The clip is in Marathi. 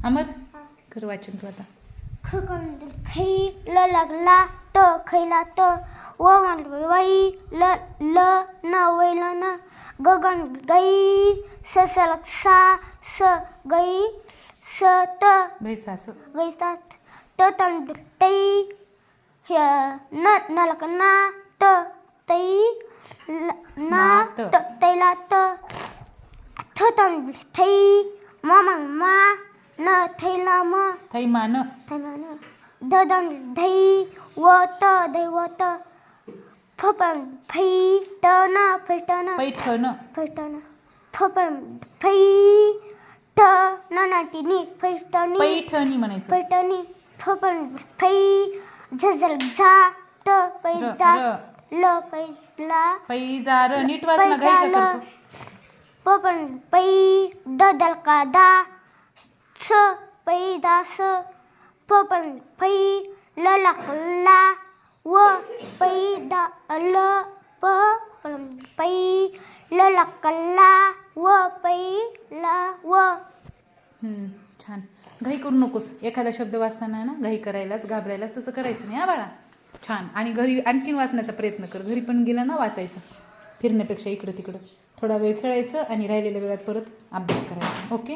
अमर कर वाचन तू आता. खैला लागला त खैला त व वै ल ल न वैल न गगन गै ससल सा स गै स त गैसास गैसा त तन तै न नलक ना त तै ना त तैला त थ तन थै ममन मा न थैला म थैमान ददन धै व त दै व त फपन फै त न फैटन पैठण फैटन फपन फै त न नाटिनी फैटनी पैठणी म्हणायचं. फैटनी फपन फै झझल झा त पैदा ल पैला पैजार नीट वाचना घाई का करतो. पपन पै ददल का दा स पैदास पपन पै ललकला व पैदा ल प पै ललकला व पैला व. छान. घाई करू नकोस. एखादा शब्द वाचताना ना घाई करायलाच घाबरायलाच तसं करायचं नाही हा बाळा. छान. आणि घरी आणखीन वाचण्याचा प्रयत्न कर. घरी पण गेला ना वाचायचं फिरण्यापेक्षा इकडं तिकडं थोडा वेळ खेळायचं आणि राहिलेल्या वेळात परत अभ्यास करायचा. ओके.